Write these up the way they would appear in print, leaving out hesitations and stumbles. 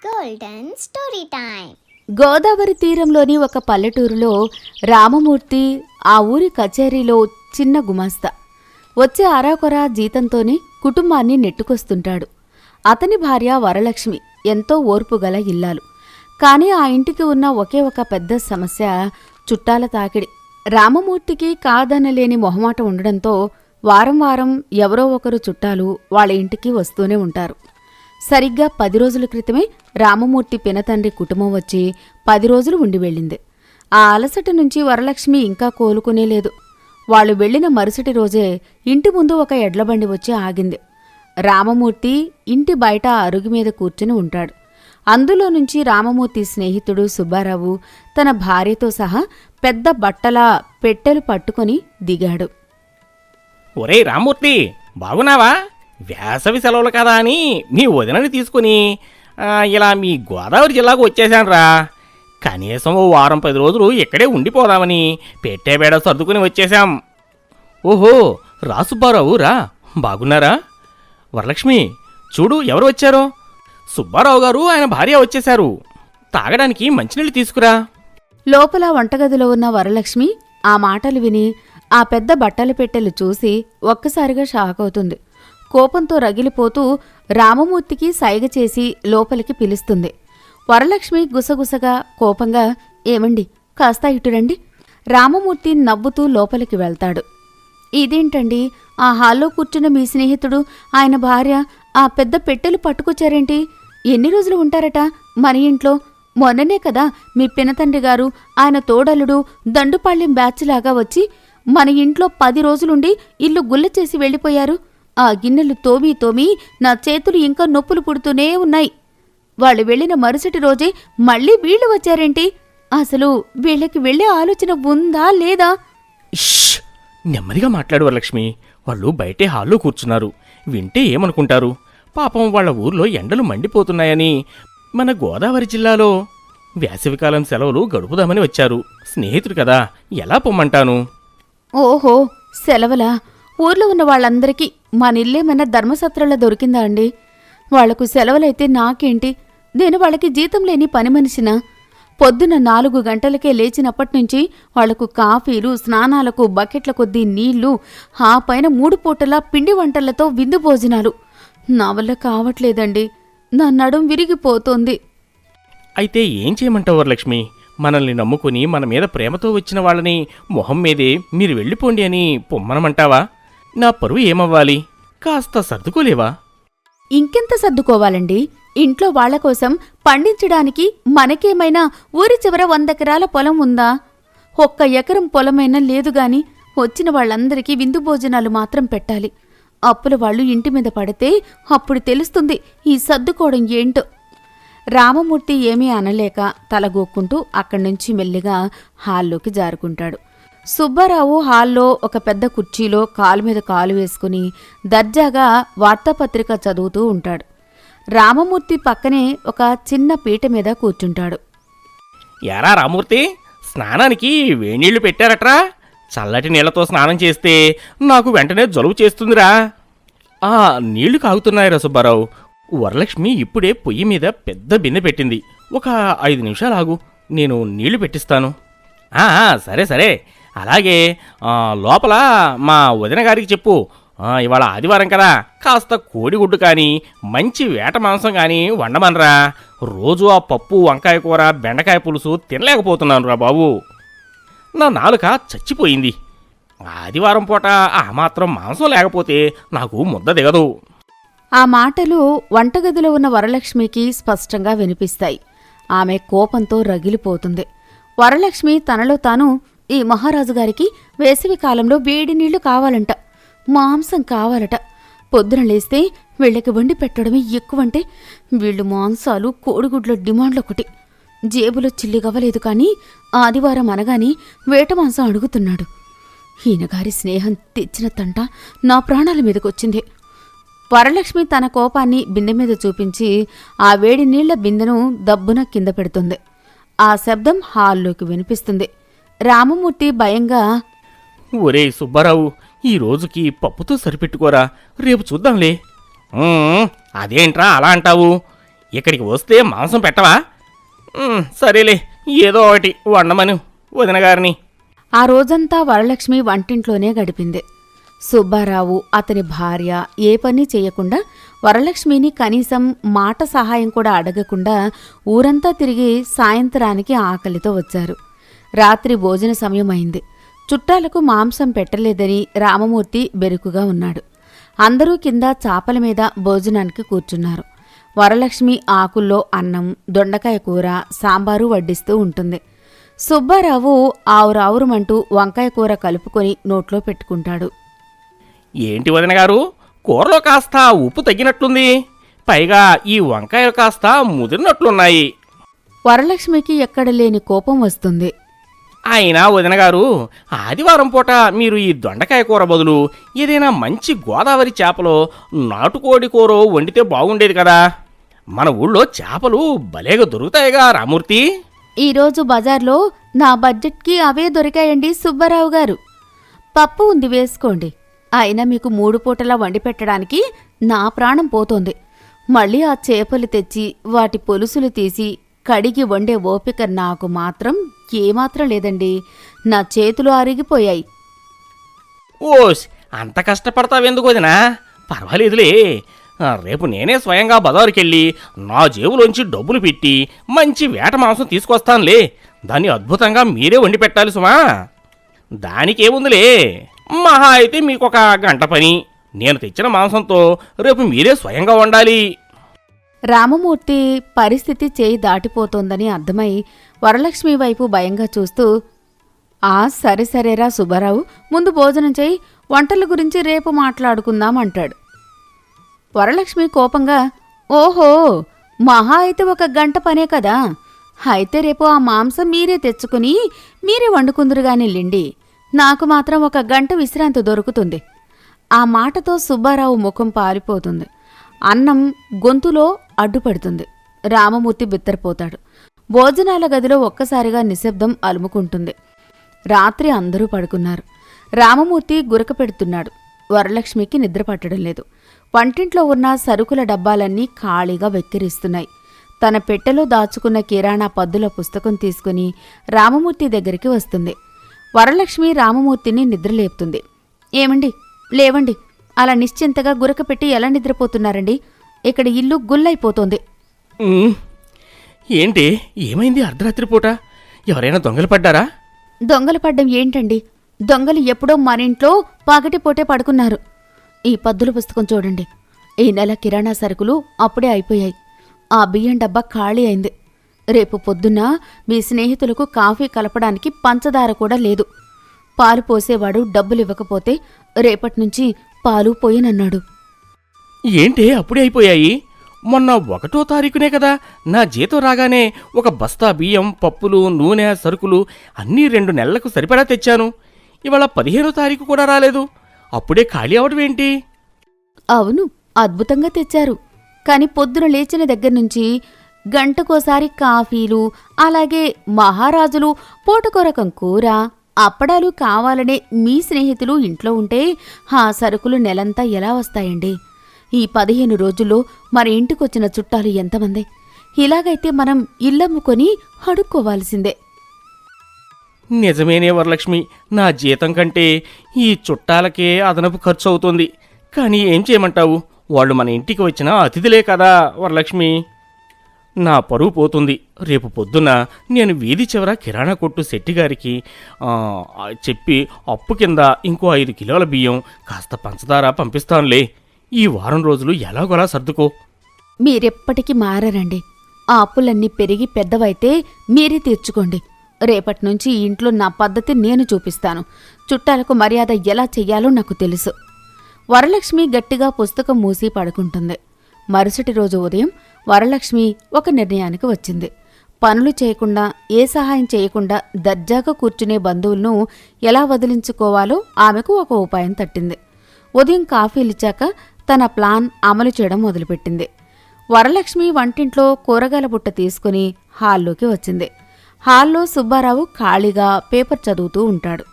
Golden story time. Godavari తీరంలోని ఒక పల్లెటూరులో రామమూర్తి ఆ ఊరి కచేరీలో చిన్న గుమాస్తా. వచ్చే అరాకొరా జీతంతోనే కుటుంబాన్ని నెట్టుకొస్తుంటాడు. అతని భార్య వరలక్ష్మి ఎంతో ఓర్పుగల ఇల్లాలు. కాని ఆ ఇంటికి ఉన్న ఒకే ఒక పెద్ద సమస్య చుట్టాల తాకిడి. రామమూర్తికి కాదనలేని మొహమాట ఉండడంతో వారం వారం ఎవరో ఒకరు చుట్టాలు వాళ్ళ ఇంటికి వస్తూనే ఉంటారు. సరిగ్గా 10 రోజుల క్రితమే రామమూర్తి పినతండ్రి కుటుంబం వచ్చి 10 రోజులు ఉండి వెళ్ళింది. ఆ అలసట నుంచి వరలక్ష్మి ఇంకా కోలుకునేలేదు. వాళ్ళు వెళ్లిన మరుసటి రోజే ఇంటి ముందు ఒక ఎడ్లబండి వచ్చి ఆగింది. రామమూర్తి ఇంటి బయట అరుగు మీద కూర్చుని ఉంటాడు. అందులో నుంచి రామమూర్తి స్నేహితుడు సుబ్బారావు తన భార్యతో సహా పెద్ద బట్టల పెట్టెలు పట్టుకుని దిగాడు. ఒరే రామ్మూర్తి, బాగున్నావా? వేసవి సెలవులు కదా అని మీ వదినని తీసుకుని ఇలా మీ గోదావరి జిల్లాకు వచ్చేసానురా. కనీసం ఓ వారం 10 రోజులు ఇక్కడే ఉండిపోదామని పెట్టేబేడ సర్దుకుని వచ్చేశాం. ఓహో, రా సుబ్బారావు రా, బాగున్నారా? వరలక్ష్మి, చూడు ఎవరు వచ్చారో. సుబ్బారావు గారు ఆయన భార్య వచ్చేశారు. తాగడానికి మంచినీళ్ళు తీసుకురా. లోపల వంటగదిలో ఉన్న వరలక్ష్మి ఆ మాటలు విని ఆ పెద్ద బట్టల పెట్టెలు చూసి ఒక్కసారిగా షాక్ అవుతుంది. కోపంతో రగిలిపోతూ రామమూర్తికి సైగ చేసి లోపలికి పిలుస్తుంది. వరలక్ష్మి గుసగుసగా కోపంగా, ఏమండి కాస్త ఇటురండి. రామమూర్తి నవ్వుతూ లోపలికి వెళ్తాడు. ఇదేంటండి, ఆ హాల్లో కూర్చున్న మీ స్నేహితుడు ఆయన భార్య ఆ పెద్ద పెట్టెలు పట్టుకొచ్చారేంటి? ఎన్ని రోజులు ఉంటారట మన ఇంట్లో? మొన్ననే కదా మీ పినతండ్రి గారు ఆయన తోడలుడు దండుపాళ్యం బ్యాచ్లాగా వచ్చి మన ఇంట్లో 10 రోజులుండి ఇల్లు గుల్ల చేసి వెళ్ళిపోయారు. ఆ గిన్నెలు తోమి తోమి నా చేతులు ఇంకా నొప్పులు పుడుతూనే ఉన్నాయి. వాళ్ళు వెళ్లిన మరుసటి రోజే మళ్ళీ వీళ్లు వచ్చారేంటి? అసలు వీళ్ళకి వెళ్లే ఆలోచన ఉందా లేదా? ఇష్, నెమ్మదిగా మాట్లాడు వరలక్ష్మి. వాళ్ళు బయటే హాల్లో కూర్చున్నారు, వింటే ఏమనుకుంటారు? పాపం వాళ్ళ ఊర్లో ఎండలు మండిపోతున్నాయని మన గోదావరి జిల్లాలో వేసవికాలం సెలవులు గడుపుదామని వచ్చారు. స్నేహితుడు కదా, ఎలా పొమ్మంటాను? ఓహో, సెలవులా? ఊర్లో ఉన్న వాళ్ళందరికీ మనిల్లేమన్నా ధర్మసత్రంలో దొరికిందా అండి? వాళ్లకు సెలవులైతే నాకేంటి? నేను వాళ్ళకి జీతం లేని పని మనిషినా? పొద్దున 4 గంటలకే లేచినప్పటినుంచి వాళ్లకు కాఫీలు, స్నానాలకు బకెట్ల కొద్దీ నీళ్లు, ఆ పైన 3 పూటలా పిండి వంటలతో విందు భోజనాలు. నా వల్ల కావట్లేదండి, నా నడుం విరిగిపోతోంది. అయితే ఏం చేయమంటావు వరలక్ష్మి? మనల్ని నమ్ముకుని మన మీద ప్రేమతో వచ్చిన వాళ్ళని మొహం మీదే మీరు వెళ్ళిపోండి అని పొమ్మనమంటావా? నా పరువు ఏమవ్వాలి? కాస్త సర్దుకోలేవా? ఇంకెంత సర్దుకోవాలండి? ఇంట్లో వాళ్ల కోసం పండించడానికి మనకేమైనా ఊరి చివర 100 ఎకరాల పొలం ఉందా? 1 ఎకరం పొలమైనా లేదుగాని వచ్చిన వాళ్ళందరికీ విందు భోజనాలు మాత్రం పెట్టాలి. అప్పుల వాళ్ళు ఇంటి మీద పడితే అప్పుడు తెలుస్తుంది ఈ సర్దుకోవడం ఏంటో. రామమూర్తి ఏమీ అనలేక తలగోక్కుంటూ అక్కడ్నుంచి మెల్లిగా హాల్లోకి జారుకుంటాడు. సుబ్బారావు హాల్లో ఒక పెద్ద కుర్చీలో కాలు మీద కాలు వేసుకుని దర్జాగా వార్తాపత్రిక చదువుతూ ఉంటాడు. రామమూర్తి పక్కనే ఒక చిన్న పీట మీద కూర్చుంటాడు. యారా రామూర్తి, స్నానానికి వేణీళ్లు పెట్టారట్రా? చల్లటి నీళ్లతో స్నానం చేస్తే నాకు వెంటనే జలుబు చేస్తుందిరా. నీళ్లు కాగుతున్నాయిరా సుబ్బారావు. వరలక్ష్మి ఇప్పుడే పొయ్యి మీద పెద్ద బిన్నె పెట్టింది. ఒక 5 నిమిషాలు ఆగు, నేను నీళ్లు పెట్టిస్తాను. సరే సరే, అలాగే లోపల మా వదిన గారికి చెప్పు, ఇవాళ ఆదివారం కదా, కాస్త కోడిగుడ్డు కానీ మంచి వేట మాంసం కానీ వండమనరా. రోజు ఆ పప్పు, వంకాయ కూర, బెండకాయ పులుసు తినలేకపోతున్నాను రా బాబు. నా నాలుక చచ్చిపోయింది. ఆదివారం పూట ఆ మాత్రం మాంసం లేకపోతే నాకు ముద్ద దిగదు. ఆ మాటలు వంటగదిలో ఉన్న వరలక్ష్మికి స్పష్టంగా వినిపిస్తాయి. ఆమె కోపంతో రగిలిపోతుంది. వరలక్ష్మి తనలో తాను, ఈ మహారాజు గారికి వేసవి కాలంలో వేడి నీళ్లు కావాలంట, మాంసం కావాలట. పొద్దున లేస్తే వీళ్ళకి వండి పెట్టడమే ఎక్కువంటే వీళ్ళు మాంసాలు, కోడిగుడ్ల డిమాండ్లొకటి. జేబులో చిల్లిగవ్వలేదు కానీ ఆదివారం అనగానే వేట మాంసం అడుగుతున్నాడు. ఈయనగారి స్నేహం తెచ్చిన తంట నా ప్రాణాల మీదకొచ్చింది. వరలక్ష్మి తన కోపాన్ని బిందె మీద చూపించి ఆ వేడి నీళ్ల బిందెను దబ్బున కింద పెడుతుంది. ఆ శబ్దం హాల్లోకి వినిపిస్తుంది. రామమూర్తి భయంగా, ఒరే సుబ్బారావు, ఈ రోజుకి పప్పుతో సరిపెట్టుకోరా, రేపు చూద్దాంలే. అదేంట్రా అలా అంటావు? ఇక్కడికి వస్తే మాంసం పెట్టవా? సరేలే, ఏదో ఒకటి వండమను వదిన గారిని. ఆ రోజంతా వరలక్ష్మి వంటింట్లోనే గడిపింది. సుబ్బారావు అతని భార్య ఏ పని చేయకుండా వరలక్ష్మిని కనీసం మాట సహాయం కూడా అడగకుండా ఊరంతా తిరిగి సాయంత్రానికి ఆకలితో వచ్చారు. రాత్రి భోజన సమయం అయింది. చుట్టాలకు మాంసం పెట్టలేదని రామమూర్తి బెరుకుగా ఉన్నాడు. అందరూ కింద చాపల మీద భోజనానికి కూర్చున్నారు. వరలక్ష్మి ఆకుల్లో అన్నం, దొండకాయ కూర, సాంబారు వడ్డిస్తూ ఉంటుంది. సుబ్బారావు ఆవురావురమంటూ వంకాయ కూర కలుపుకొని నోట్లో పెట్టుకుంటాడు. ఏంటి వదిన గారు, కూరలో కాస్త ఉప్పు తగ్గినట్లుంది. పైగా ఈ వంకాయలు కాస్త ముదిరినట్లున్నాయి. వరలక్ష్మికి ఎక్కడ లేని కోపం వస్తుంది. అయినా వదిన గారు, ఆదివారం పూట మీరు ఈ దొండకాయ కూర బదులు ఏదైనా మంచి గోదావరి చేపలో నాటుకోడి కూర వండితే బాగుండేది కదా. మన ఊళ్ళో చేపలు భలేగా దొరుకుతాయిగా రామూర్తి. ఈరోజు బజార్లో నా బడ్జెట్కి అవే దొరికాయండి సుబ్బారావు గారు. పప్పు ఉంది, వేసుకోండి. అయినా మీకు 3 పూటలా వండి పెట్టడానికి నా ప్రాణం పోతోంది. మళ్ళీ ఆ చేపలు తెచ్చి వాటి పొలుసులు తీసి కడిగి వండే ఓపిక నాకు మాత్రం ఏమాత్రం లేదండి. నా చేతులు అరిగిపోయాయి. ఓస్, అంత కష్టపడతావెందుకు వదినా? పర్వాలేదులే. రేపు నేనే స్వయంగా బజారుకెళ్ళి నా జేబులోంచి డబ్బులు పెట్టి మంచి వేట మాంసం తీసుకొస్తానులే. దాన్ని అద్భుతంగా మీరే వండి పెట్టాలి సుమా. దానికేముందిలే, మహా అయితే మీకొక గంట పని. నేను తెచ్చిన మాంసంతో రేపు మీరే స్వయంగా వండాలి. రామమూర్తి పరిస్థితి చేయి దాటిపోతోందని అర్థమై వరలక్ష్మి వైపు భయంగా చూస్తూ, సరే సరేరా సుబ్బారావు, ముందు భోజనం చేయి, వంటల గురించి రేపు మాట్లాడుకుందాం అంటాడు. వరలక్ష్మి కోపంగా, ఓహో, మహా అయితే ఒక గంట పనే కదా, అయితే రేపు ఆ మాంసం మీరే తెచ్చుకుని మీరే వండుకుందురుగాని లిండి, నాకు మాత్రం ఒక గంట విశ్రాంతి దొరుకుతుంది. ఆ మాటతో సుబ్బారావు ముఖం పారిపోతుంది. అన్నం గొంతులో అడ్డుపడుతుంది. రామమూర్తి బిత్తరపోతాడు. భోజనాల గదిలో ఒక్కసారిగా నిశ్శబ్దం అలుముకుంటుంది. రాత్రి అందరూ పడుకున్నారు. రామమూర్తి గురక పెడుతున్నాడు. వరలక్ష్మికి నిద్ర పట్టడం లేదు. వంటింట్లో ఉన్న సరుకుల డబ్బాలన్నీ ఖాళీగా వెక్కిరిస్తున్నాయి. తన పెట్టెలో దాచుకున్న కిరాణా పద్దుల పుస్తకం తీసుకుని రామమూర్తి దగ్గరికి వస్తుంది. వరలక్ష్మి రామమూర్తిని నిద్రలేపుతుంది. ఏమండి, లేవండి, అలా నిశ్చింతగా గురక పెట్టి ఎలా నిద్రపోతున్నారండి? ఇక్కడ ఇల్లు గుల్లైపోతోంది. ఏంటి, ఏమైంది? అర్ధరాత్రి పూట ఎవరైనా దొంగలు పడ్డారా? దొంగలు పడ్డం ఏంటండి? దొంగలు ఎప్పుడో మనింట్లో పగటిపూటే పడుకున్నారు. ఈ పద్దుల పుస్తకం చూడండి. ఈ నెల కిరాణా సరుకులు అప్పుడే అయిపోయాయి. ఆ బియ్యం డబ్బా ఖాళీ అయింది. రేపు పొద్దున్న మీ స్నేహితులకు కాఫీ కలపడానికి పంచదార కూడా లేదు. పాలు పోసేవాడు డబ్బులివ్వకపోతే రేపట్నుంచి పాలు పోయినన్నాడు. ఏంటి అప్పుడే అయిపోయాయి? మొన్న 1వ తారీఖునే కదా నా జీతం రాగానే ఒక బస్తా బియ్యం, పప్పులు, నూనె, సరుకులు అన్నీ 2 నెలలకు సరిపడా తెచ్చాను. ఇవాళ 15వ తారీఖు కూడా రాలేదు. అప్పుడే ఖాళీ అవడం ఏంటి? అవును, అద్భుతంగా తెచ్చారు. కాని పొద్దున లేచిన దగ్గర్నుంచి గంటకోసారి కాఫీలు, అలాగే మహారాజులు పూటకొరకం కూర, అప్పడాలు కావాలనే మీ స్నేహితులు ఇంట్లో ఉంటే ఆ సరుకులు నెలంతా ఎలా వస్తాయండి? ఈ 15 రోజుల్లో మన ఇంటికొచ్చిన చుట్టాలు ఎంతమంది? ఇలాగైతే మనం ఇల్లమ్ముకొని అడుక్కోవాల్సిందే. నిజమేనే వరలక్ష్మి, నా జీతం కంటే ఈ చుట్టాలకే అదనపు ఖర్చు అవుతుంది. కానీ ఏం చేయమంటావు, వాళ్ళు మన ఇంటికి వచ్చిన అతిథులే కదా వరలక్ష్మి. నా పరువు పోతుంది. రేపు పొద్దున్న నేను వీధి చివర కిరాణా కొట్టు శెట్టిగారికి చెప్పి అప్పు కింద ఇంకో 5 కిలోల బియ్యం, కాస్త పంచదార పంపిస్తానులే. ఈ వారం రోజులు ఎలాగోలా సర్దుకో. మీరెప్పటికీ మారరండి. ఆ అప్పులన్నీ పెరిగి పెద్దవైతే మీరే తీర్చుకోండి. రేపట్నుంచి ఈ ఇంట్లో నా పద్ధతి నేను చూపిస్తాను. చుట్టాలకు మర్యాద ఎలా చెయ్యాలో నాకు తెలుసు. వరలక్ష్మి గట్టిగా పుస్తకం మూసి పడుకుంటుంది. మరుసటి రోజు ఉదయం వరలక్ష్మి ఒక నిర్ణయానికి వచ్చింది. పనులు చేయకుండా, ఏ సహాయం చేయకుండా దర్జాగా కూర్చునే బంధువులను ఎలా వదిలించుకోవాలో ఆమెకు ఒక ఉపాయం తట్టింది. ఉదయం కాఫీలిచ్చాక తన ప్లాన్ అమలు చేయడం మొదలుపెట్టింది. వరలక్ష్మి వంటింట్లో కూరగాయల బుట్ట తీసుకుని హాల్లోకి వచ్చింది. హాల్లో సుబ్బారావు ఖాళీగా పేపర్ చదువుతూ ఉంటాడు.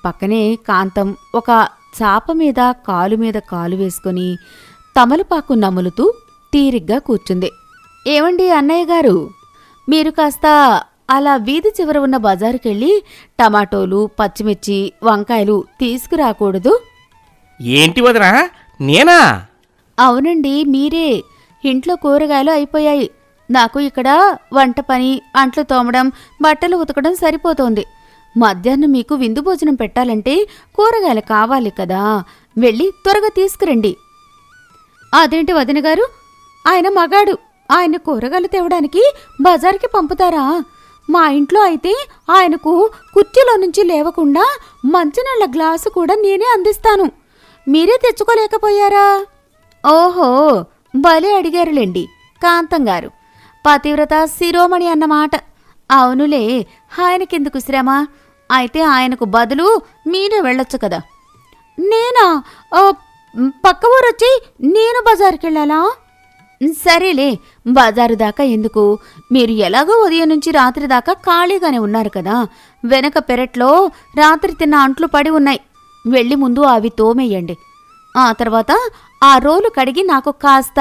పక్కనే కాంతం ఒక చాప మీద కాలు వేసుకుని తమలపాకు నములుతూ తీరిగ్గా కూర్చుంది. ఏమండి అన్నయ్య గారు, మీరు కాస్త అలా వీధి చివర ఉన్న బజారుకెళ్ళి టమాటోలు, పచ్చిమిర్చి, వంకాయలు తీసుకురాకూడదు? ఏంటి వదినా, నేనా? అవునండి, మీరే. ఇంట్లో కూరగాయలు అయిపోయాయి. నాకు ఇక్కడ వంట పని, అంట్లు తోమడం, బట్టలు ఉతకడం సరిపోతోంది. మధ్యాహ్నం మీకు విందు భోజనం పెట్టాలంటే కూరగాయలు కావాలి కదా, వెళ్ళి త్వరగా తీసుకురండి. అదేంటి వదిన గారు, ఆయన మగాడు, ఆయన కూరగాయలు తేవడానికి బజార్కి పంపుతారా? మా ఇంట్లో అయితే ఆయనకు కుర్చీలో నుంచి లేవకుండా మంచినీళ్ళ గ్లాసు కూడా నేనే అందిస్తాను. మీరే తెచ్చుకోలేకపోయారా? ఓహో, భలే అడిగారులేండి కాంతం గారు. పతివ్రత శిరోమణి అన్నమాట. అవునులే, ఆయనకెందుకు శ్రమ? అయితే ఆయనకు బదులు మీరే వెళ్ళొచ్చు కదా. నేనా? పక్క ఊరొచ్చి నేను బజారుకెళ్ళాలా? సరేలే, బజారు దాకా ఎందుకు? మీరు ఎలాగో ఉదయం నుంచి రాత్రి దాకా ఖాళీగానే ఉన్నారు కదా. వెనక పెరట్లో రాత్రి తిన్న అంట్లు పడి ఉన్నాయి. వెళ్ళి ముందు అవి తోమేయండి. ఆ తర్వాత ఆ రోలు కడిగి నాకు కాస్త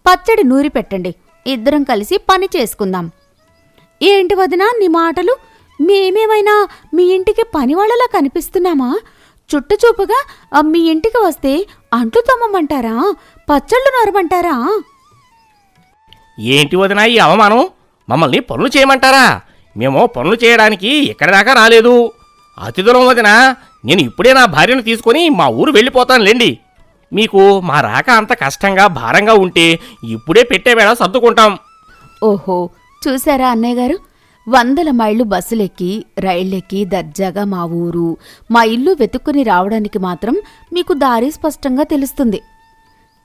పచ్చడి నూరి పెట్టండి. ఇద్దరం కలిసి పని చేసుకుందాం. ఏంటి వదినా నీ మాటలు? మేమేమైనా మీ ఇంటికి పనివాళ్ళలా కనిపిస్తున్నామా? చుట్టచూపుగా మీ ఇంటికి వస్తే అంట్లు తోమమంటారా? పచ్చళ్ళు నూరమంటారా? ఏంటి వదినా ఈ అవమానం? మమ్మల్ని పనులు చేయమంటారా? మేము పనులు చేయడానికి ఎక్కడి దాకా రాలేదు. అతి దూరం వదినా, నేను ఇప్పుడే నా భార్యను తీసుకొని మా ఊరు వెళ్ళిపోతానులేండి. మీకు మా రాక అంత కష్టంగా భారంగా ఉంటే ఇప్పుడే పెట్టే వేళ సర్దుకుంటాం. ఓహో, చూశారా అన్నయ్య గారు, 100 మైళ్ళు బస్సులెక్కి రైళ్ళెక్కి దర్జాగా మా ఊరు, మా ఇల్లు వెతుక్కుని రావడానికి మాత్రం మీకు దారి స్పష్టంగా తెలుస్తుంది.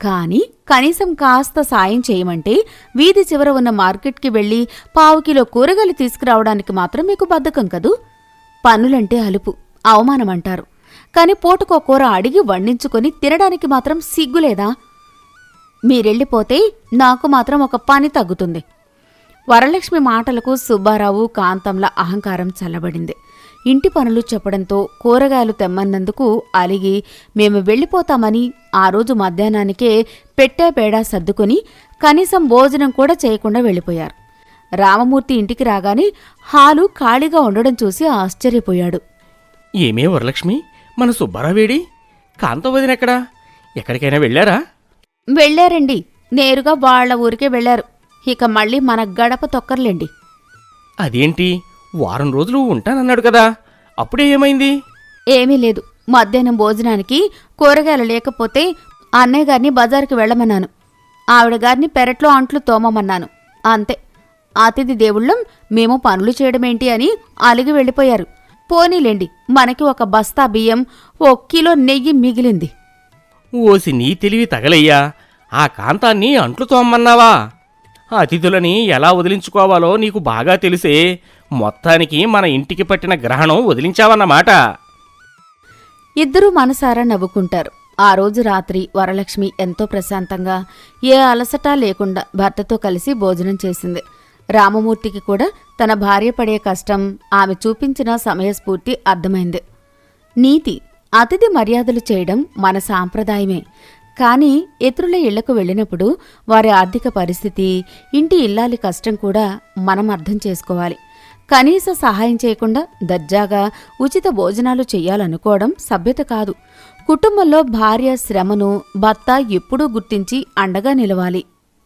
కానీ కనీసం కాస్త సాయం చేయమంటే వీధి చివర ఉన్న మార్కెట్కి వెళ్ళి 1/4 కిలో కూరగాయలు తీసుకురావడానికి మాత్రం మీకు బద్ధకం కదూ. పనులంటే అలుపు, అవమానమంటారు. కాని పూటకో కూర అడిగి వండించుకొని తినడానికి మాత్రం సిగ్గులేదా? మీరెళ్ళిపోతే నాకు మాత్రం ఒక పని తగ్గుతుంది. వరలక్ష్మి మాటలకు సుబ్బారావు, కాంతంల అహంకారం చల్లబడింది. ఇంటి పనులు చెప్పడంతో కూరగాయలు తెమ్మన్నందుకు అలిగి మేము వెళ్ళిపోతామని ఆ రోజు మధ్యాహ్నానికే పెట్టేపేడా సర్దుకుని కనీసం భోజనం కూడా చేయకుండా వెళ్ళిపోయారు. రామమూర్తి ఇంటికి రాగానే హాలు ఖాళీగా ఉండడం చూసి ఆశ్చర్యపోయాడు. ఏమే వరలక్ష్మి, మన సుబ్బారావేడి? కాంతం వదినెక్కడా? ఎక్కడికైనా వెళ్ళారా? వెళ్ళారండి, నేరుగా వాళ్ల ఊరికే వెళ్లారు. ఇక మళ్ళీ మన గడప తొక్కర్లేండి. అదేంటి, వారం రోజులు ఉంటానన్నాడు కదా, అప్పుడే ఏమైంది? ఏమీ లేదు, మధ్యాహ్నం భోజనానికి కూరగాయలు లేకపోతే అన్నయ్య గారిని బజారుకి వెళ్ళమన్నాను. ఆవిడ గారిని పెరట్లో అంట్లు తోమమన్నాను. అంతే. అతిథి దేవుళ్ళం మేము పనులు చేయడమేంటి అని అలిగి వెళ్ళిపోయారు. పోనీలేండి, మనకి 1 బస్తా బియ్యం, 1 కిలో నెయ్యి మిగిలింది. ఓసి నీ తెలివి తగలయ్యా, ఆ కాంతాన్ని అంట్లు తోమ్మన్నావా? అతిథులని ఎలా వదిలించుకోవాలో నీకు బాగా తెలిసే. మొత్తానికి మన ఇంటికి పట్టిన గ్రహణం వదిలించావన్నమాట. ఇద్దరూ మనసారా నవ్వుకుంటారు. ఆ రోజు రాత్రి వరలక్ష్మి ఎంతో ప్రశాంతంగా, ఏ అలసట లేకుండా భర్తతో కలిసి భోజనం చేసింది. రామమూర్తికి కూడా తన భార్య పడే కష్టం, ఆమె చూపించిన సమయస్ఫూర్తి అర్థమైంది. నీతి, అతిథి మర్యాదలు చేయడం మన సాంప్రదాయమే. కానీ ఇతరుల ఇళ్లకు వెళ్ళినప్పుడు వారి ఆర్థిక పరిస్థితి, ఇంటి ఇల్లాలి కష్టం కూడా మనం అర్థం చేసుకోవాలి. కనీస సహాయం చేయకుండా దర్జాగా ఉచిత భోజనాలు చెయ్యాలనుకోవడం సభ్యత కాదు. కుటుంబంలో భార్య శ్రమను భర్త ఎప్పుడూ గుర్తించి అండగా నిలవాలి.